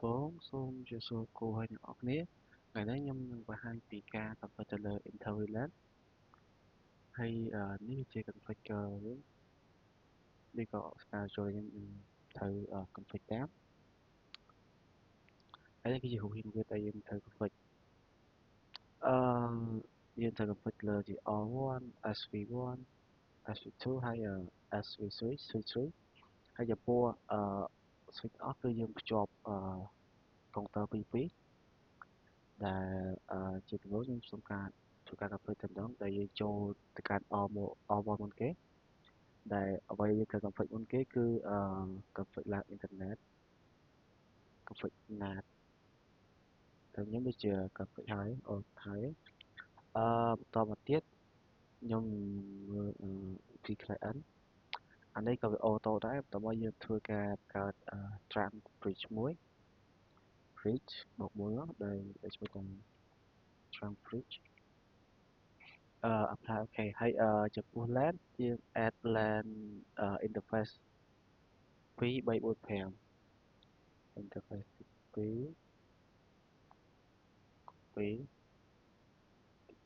Bốn Xuân cho số cô hay những ọc nế ngày đó nhâm và hai tỷ ca tập và trả lời interview hay nếu chơi cần phải chờ đi có rồi những thử cần phải tám ấy cái gì hữu hình với tay em thử cần phải ờ yên thử cần phải là gì R1 SV1 SV2 hay SV3 SV3 hay là po switch off គឺយើងភ្ជាប់កុងទ័រពីរពីរដែលជាដំបូងយើងសុំការធ្វើការ configure តែម្ដងដែលយើងចូលទៅកាន់ R1 មុនគេដែលអ្វីយើងត្រូវ configure មុនគេគឺconfigure ឡើង internet configure NAT តែខ្ញុំដូចជា configure ហើយអូហើយបន្តមកទៀតខ្ញុំមើលពី client អានេះក៏វាអូតូដែរបន្ទាប់មកយើងធ្វើការបង្កើតtrunk bridge មួយ bridge បូកមួយមកដែលឈ្មោះថា trunk bridge apply អូខេហើយចំពោះ LAN យើង add LAN interface 2 3 4 5 interface 2 2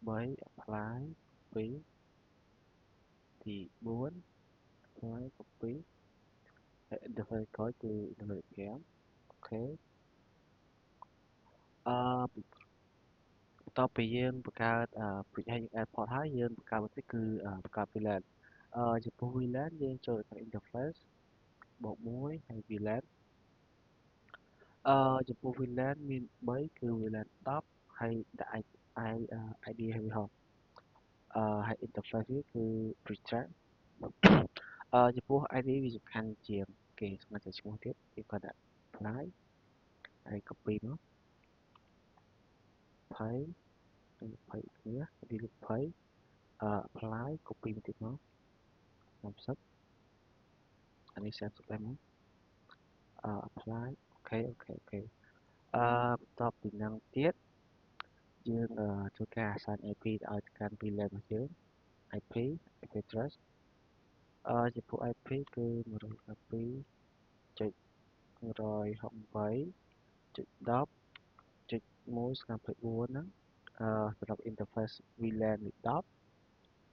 3 apply 2ទី4 apply copy ហើយ interface ក្រោយគឺ interface 5អូខេបន្ទាប់ពីយើងបង្កើត bridge ហើយយើង add port ហើយយើងបង្កើតបន្តិចគឺបង្កើត VLAN ចំពោះ VLAN យើងចូលទៅ interface បូក1ហើយ VLAN ចំពោះ VLAN មាន3គឺ VLAN 10ហើយដាក់ ID ហើយវាហោះហើយ interface វាគឺ bridge track ចំពោះ ID វាសំខាន់ជាងគេស្មើតែឈ្មោះទៀតគេគាត់ដាក់ apply ហើយ copy មក20ហើយ20គ្នា ID 20apply copy មកទៀតមក30អានេះ30ដែរមកapply អូខេបន្ទាប់ពីហ្នឹងទៀតយើងធ្វើការ assign IP ឲ្យទៅកាន់ VLAN របស់យើង IP address ចំពោះ IP គឺ112.168.10.1/4ហ្នឹងសម្រាប់ interface VLAN លេខ10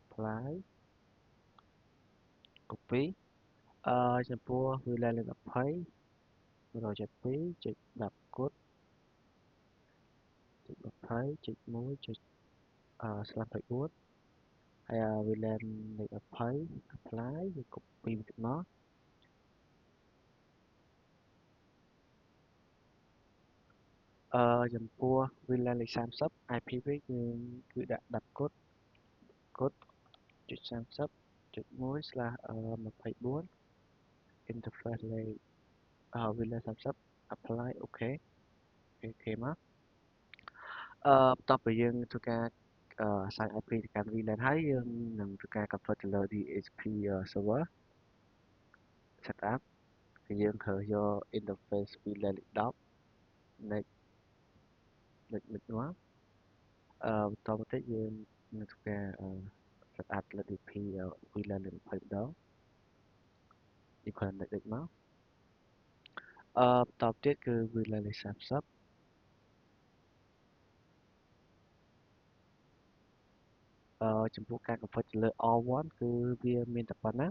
apply copy ចំពោះ VLAN លេខ20 172.10 គុណ 20.1.4 ហើយ VLAN លេខ20 apply វា copy មកទៀតមកចំពោះ VLAN លេខ30 IP វិញយើងគឺដាក់10គុណ.30.1/24 interface លេខVLAN 30 apply អូខេមកបន្ទាប់ពីយើងធ្វើការassign IP ទៅកាន់ VLAN ហើយយើងនឹងធ្វើការ configure ទៅលើ DHCP server setup គឺយើងត្រូវយក interface VLAN លេខ10 next មកបន្តមកទៀតយើងនឹងធ្វើការsetup លើ DP VLAN លេខ20ម្ដង equal next មកបន្តទៀតគឺ VLAN លេខ30ចំពោះការ configure ទៅលើ R1 គឺវាមានតែប៉ុណ្ណាឥ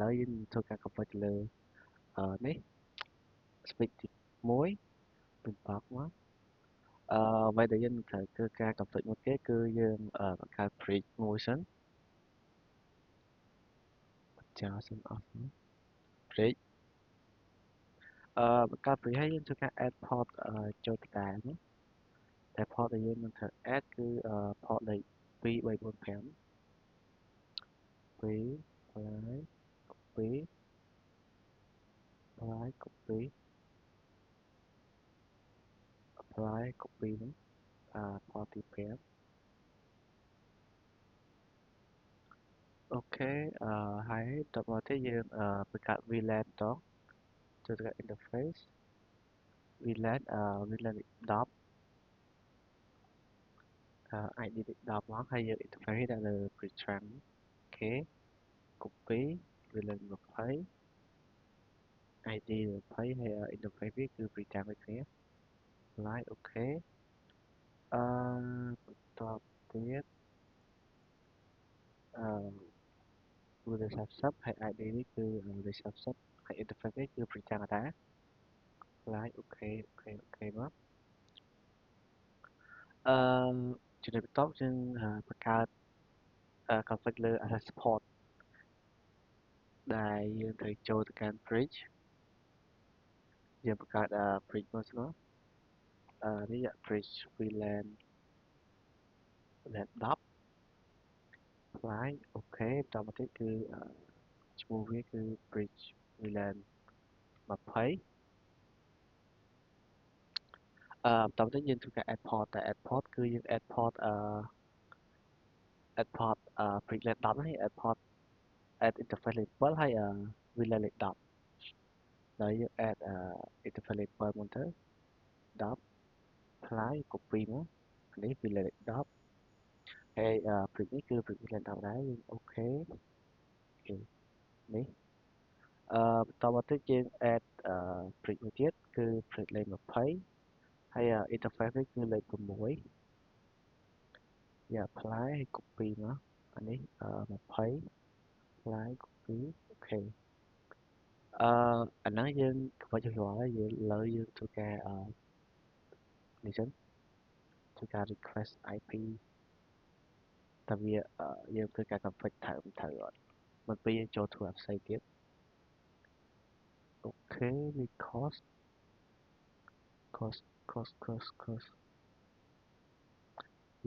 ឡូវយើងធ្វើការ configure ទៅលើនេះ switch ទី1ពេញបោកមកអ្វីដែលយើងត្រូវធ្វើការ configure មុនគេគឺយើងបង្កើត bridge មួយសិនចោលសិនអស់ bridge បង្កើត bridge ហើយយើងធ្វើការ add port ចូលដដែលមកតែ port ដែលយើងនឹងត្រូវ add គឺ port លេខ2345 2 apply copy apply copy apply copy ហ្នឹងport ទី5អូខេហើយតមកទៀតយើងបង្កើត VLAN តចូលទៅ interface VLAN VLAN 10 ID លេខ10មកហើយយើង interface ដាក់លើ bridge trunk អូខេ copy VLAN 20 ID 20ហើយ interface វាគឺ bridge trunk ដូចគ្នា apply OK អឺបន្តទៀតអឺ Reception ហើយ ID នេះគឺ Reception ហើយ Interface នេះគឺប្រចាំតា apply OK OK OK មកអឺជំនាញបន្ទាប់យើងបង្កើត config លើ Access Support ដែលយើងត្រូវចូលទៅកាន់ bridge យើងបង្កើត bridge មកស្គាល់នេះ bridge VLAN LAN 10 apply OK បន្តមកទៀតគឺឈ្មោះវាគឺ bridge VLAN 20បន្តមកទៀតយើងធ្វើការ add port តែ add port គឺយើង add port add port bridge LAN 10នេះ add port add interface label ហើយVLAN លេខ10ហើយយើង add interface label មកទៅ10 apply copy មកនេះ VLAN លេខ10ហើយbridge នេះគឺ bridge LAN 10ដែរយើងអូខេនេះបន្តមកទៀតយើង add bridge មួយទៀតគឺ bridge លេខ20ហើយinterface នេះគឺលេខ6យើង apply ហើយ copy មកអានេះ20 apply copy អូខេអាហ្នឹងយើងខ្វល់ច្បាស់ហើយយើងលើយើងធ្វើការនេះចឹងធ្វើការ request IP តើវាយើងធ្វើការ config ត្រូវអត់មកពេលយើងចូលធ្វើ ផ្សេងទៀតអូខេវា cost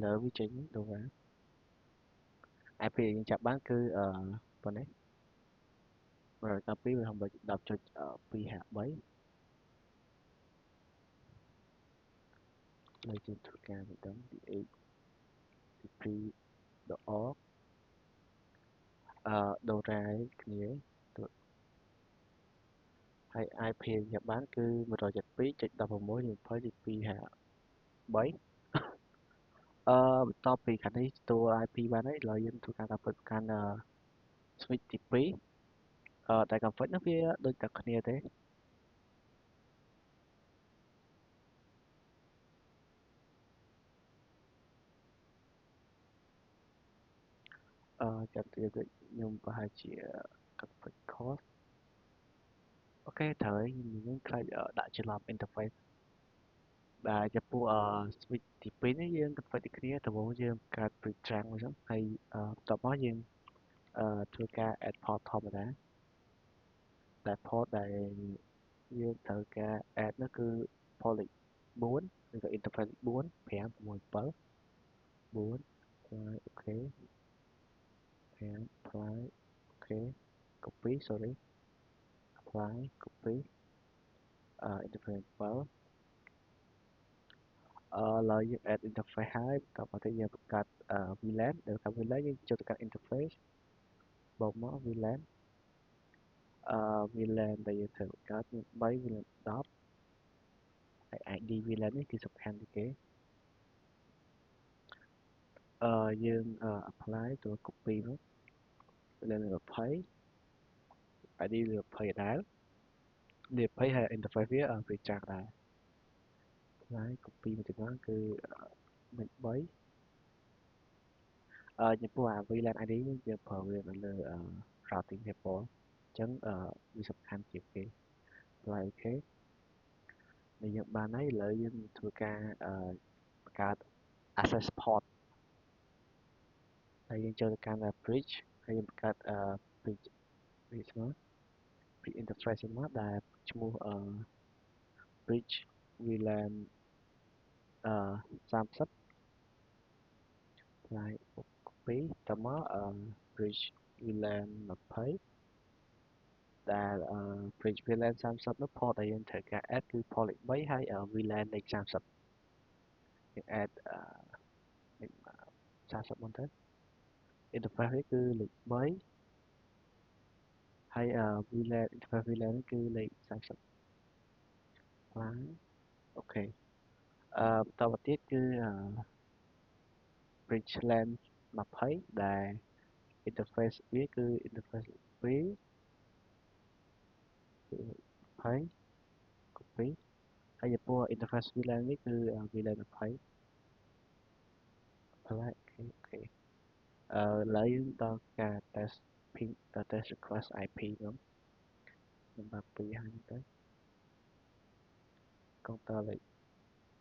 លើវាចេញទៅណា IP យើងចាប់បានគឺប៉ុណ្ណេះ192 10.253លើជាធ្វើការម្ដង DH DP.org ដូរ៉ាគ្នាហើយ IP ចាប់បានគឺ 172.16.20.253បន្ទាប់ពីខាងនេះទទួល IP បានហើយឥឡូវយើងធ្វើការតាមពិតកាន់ switch ទី2តែ config នោះវាដូចតែគ្នាទេចាំទៀតខ្ញុំប្រហែលជា config cost អូខេត្រូវហើយខ្ញុំខ្លាចដាក់ច្រឡំ interface ដែលចំពោះswitch ទី2នេះយើង config ដូចគ្នាដំបូងយើងបង្កើត bridge ច្រាំងមកចឹងហើយបន្ទាប់មកយើងធ្វើការ add port ធម្មតាដែល port ដែលយើងត្រូវការ add នោះគឺ port លេខ4ឬក៏ interface 4 5 6 7 4 apply OK 5 apply OK copy sorry apply copy interface 7ឥឡូវយើង add interface ហើយបន្តមកទៀតយើងបង្កើតVLAN ដែលថា VLAN យើងចូលទៅកាន់ interface បូកមក VLAN VLAN ដែលយើងត្រូវបង្កើតមាន3 VLAN 10ហើយ ID VLAN នេះគឺសំខាន់ជាងគេយើង apply ទៅ copy មក VLAN 20 ID វា20ដែរវា20ហើយ interface វាវាចាស់ដែរ apply copy មកទៀតគឺមាន3ចំពោះអា VLAN ID នេះយើងប្រើវានៅលើ routing table អញ្ចឹងវាសំខាន់ជាងគេ apply OK ដែលយើងបានហើយឥឡូវយើងធ្វើការបង្កើត access port ហើយយើងចូលទៅកាន់ bridge ហើយយើងបង្កើត bridge វាស្មើ bridge interface មកដែលឈ្មោះbridge VLAN 30 apply copy តមក bridge VLAN 20ដែល bridge VLAN 30នោះ port ដែលយើងត្រូវការ add គឺ port លេខ3ហើយ VLAN លេខ30យើង add លេខ30មកទៅ interface នេះគឺលេខ3ហើយVLAN interface VLAN នេះគឺលេខ30 apply អូខេបន្តមកទៀតគឺbridge LAN 20ដែល interface វាគឺ interface 2 20 copy ហើយចំពោះ interface VLAN នេះគឺ VLAN 20 Alright អូខេឥឡូវយើងដល់ការ test ping test request IP ខ្ញុំបាទ2ហើយទៅកុងតើលេខ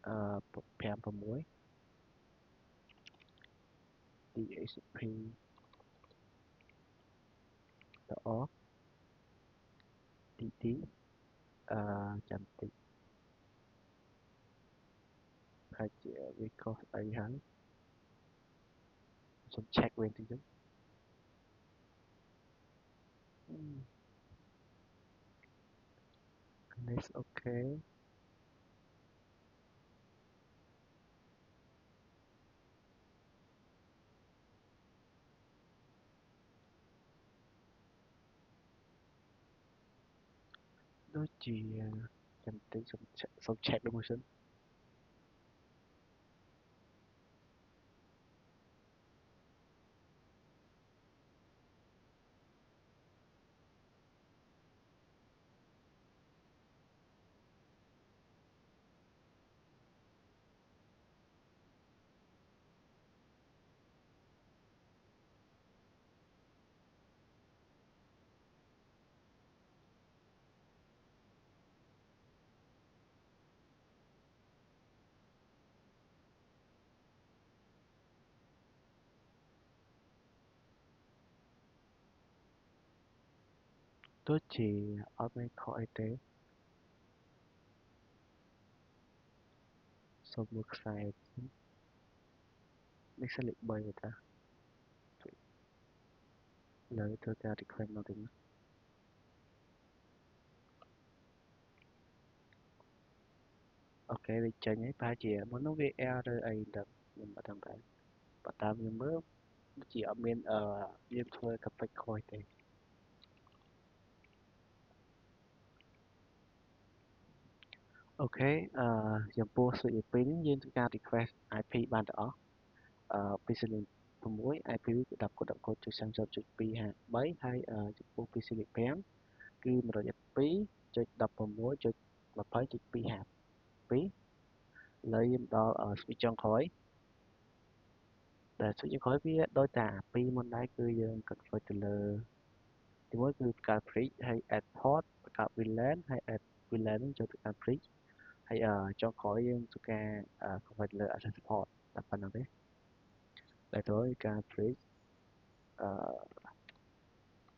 56 DHCP តអ TT ចាំតិចហើយជាវាខុសអីហើយសូម check វិញតិចទៅnext អូខេដូចជាចាំតិចសូម check ដូចមួយសិនដូចជាអត់មានខុសអីទេសូមមើលខ្សែនេះសិនលេខ3តាលើធ្វើការ reclaim មកវិញអូខេវាចេញហើយប្រហែលជាមុននោះវា error អីដឹងខ្ញុំអត់ដឹងដែរបើតាមខ្ញុំមើលដូចជាអត់មានយើងធ្វើ config ខុសទេ អូខេចំពោះ switch IP នេះយើងធ្វើការ request IP បានទាំងអស់PC Link 6 IP គឺ10.10.30.253ហើយចំពោះ PC Link 5គឺ 192.16.20.252ឥឡូវយើងដល់ switch ចុងក្រោយដែល switch ចុងក្រោយវាដូចតែអាពីរមុនដែរគឺយើង config ទៅលើទីមួយគឺបង្កើត bridge ហើយ add port បង្កើត VLAN ហើយ add VLAN នឹងចូលទៅកាន់ bridge ហើយចុងក្រោយយើងធ្វើការ config លើ access port តែប៉ុណ្្នឹងទេដែលទៅការ bridge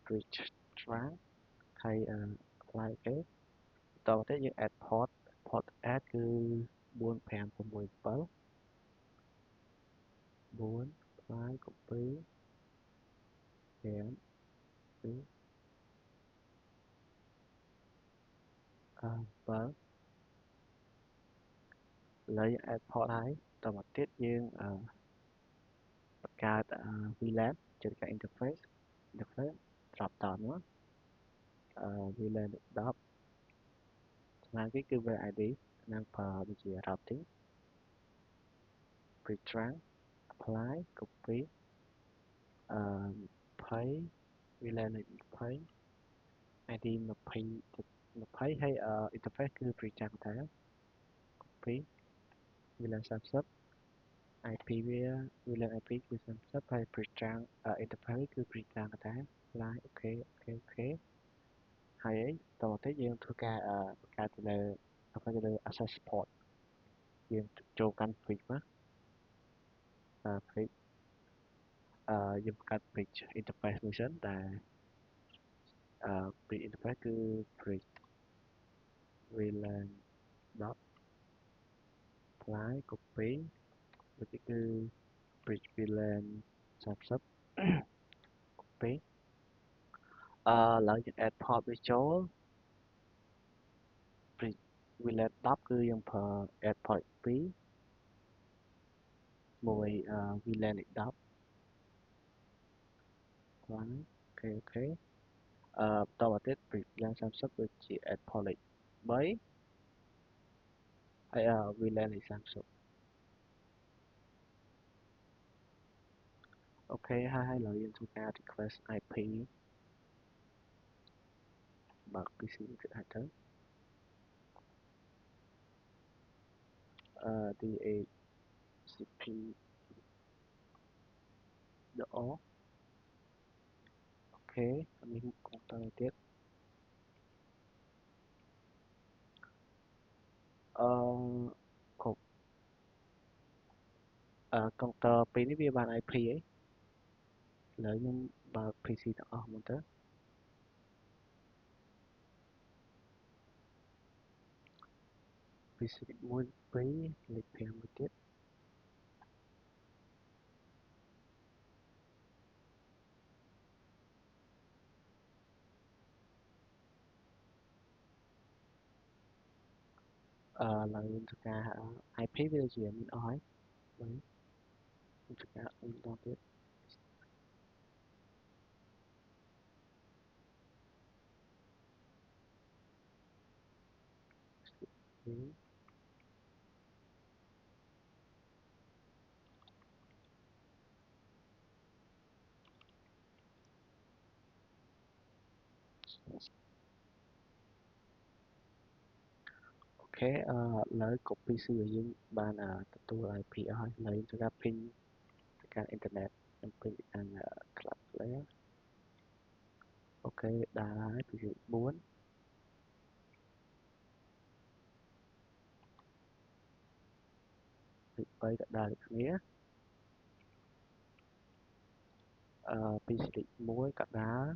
bridge trunk ហើយapply អូខេតទៅទៀតយើង add port add គឺ4567 4 apply copy 5 2 7ឥឡូវយើង add port ហើយតមកទៀតយើងបង្កើត VLAN ចូលទៅ interface drop down មកVLAN 10ស្មើគេគឺ web ID និងប្រើដូចជា routing bridge trunk apply copy 20 VLAN 20 ID 20ហើយinterface គឺ bridge trunk ដែរ copy VLAN 30 IP វា VLAN IP គឺ30ហើយ bridge trunk interface គឺ bridge trunk ដែរ apply អូខេហើយតទៅទៀតយើងធ្វើការបង្កើតទៅលើ access port យើងចូលកាន់ bridge មកbridge យើងបង្កើត bridge interface មួយសិនដែលbridge interface គឺ bridge VLAN 10 apply copy ដូចនេះគឺ bridge VLAN 30 copy ឡើងយើង add port វាចូល bridge VLAN 10គឺយើងប្រើ add port 2មួយ VLAN 10 apply អូខេបន្តមកទៀត bridge VLAN 30ដូចជា add port លេខ3ហើយVLAN លេខ30អូខេហើយឥឡូវយើងធ្វើការ request IP បើក PC ទៀតហើយទៅ DHCP đỏ. Ok, mình cũng tới tiếp. Cục counter pin với bàn IP ấy, lấy những bà PC đó một tớ. PC muốn với lịch theo một tiếp. Là những cái IP video gì mình nói. Đấy, những cái mình nói tiếp. Đấy. Ok, lấy cục PC ở những bàn tụ IP ở lấy cho các pin các internet yang pin club lấy. Ok, đã PC 4 bị bay đã đài nghĩa. PC 1 cả đá.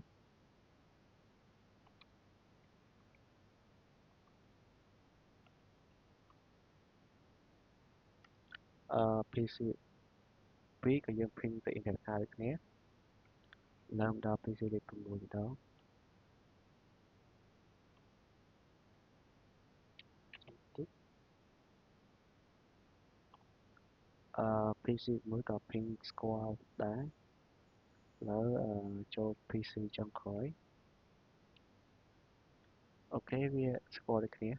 PC 2 ក៏យើង print ទៅ internet ដូចគ្នាឡើងដល់ PC លេខ6ម្ដងតិចPC មួយក៏ print ស្គាល់ដែរឥឡូវចូល PC ចុងក្រោយអូខេវាស្គាល់ដូចគ្នា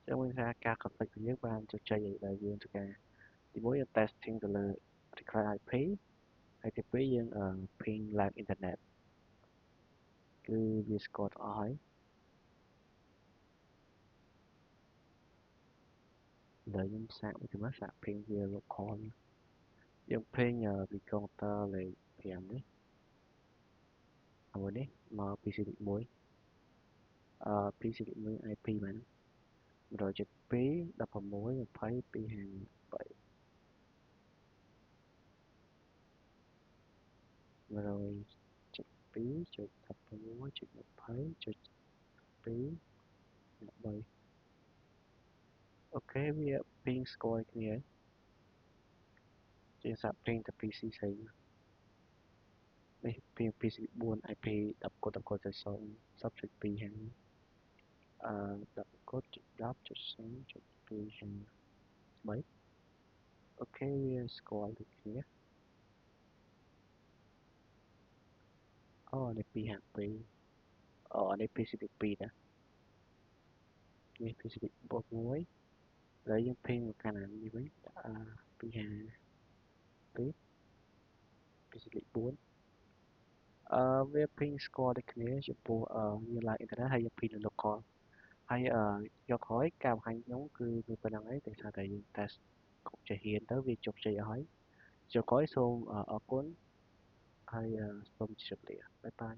ចឹងមានថាការ config របស់យើងបានជោគជ័យហើយដែលយើងធ្វើការទីមួយយើង testing ទៅលើ require IP ហើយទីពីរយើង ping ឡើង internet គឺវាស្គាល់ទាំងអស់ហើយឥឡូវខ្ញុំសាកមួយទៀតមើលសាក ping វា local យើង ping ពី counter លេខ5នេះមួយនេះមក PC លេខ1PC លេខ1 IP មែន172 16 20 253 172.16.20.2 អូខេវា ping ស្គាល់គ្នាជាងសាក ping ទៅ PC ផ្សេងនេះ ping PC 4 IP 10.10.0.10.2 ហា10.10.10.2 អូខេវាស្គាល់ដូចគ្នាអូនេះ2ហាក់2នេះ PC លេខ2ណានេះ PC លេខ1ហើយយើង ping មកកាលណានេះវិញ252 PC លេខ4វា ping ស្គាល់ដូចគ្នាចំពោះយើងឡើង internet ហើយយើង ping នៅ local ហើយយកក្រោយការបង្ហាញខ្ញុំគឺមានប៉ុណ្្នឹងហើយដោយសារតែយើង test គ្រប់ជាហ៊ានទៅវាជោគជ័យអស់ហើយចុងក្រោយសូមអរគុណហើយសូមជម្រាបលាបាយបាយ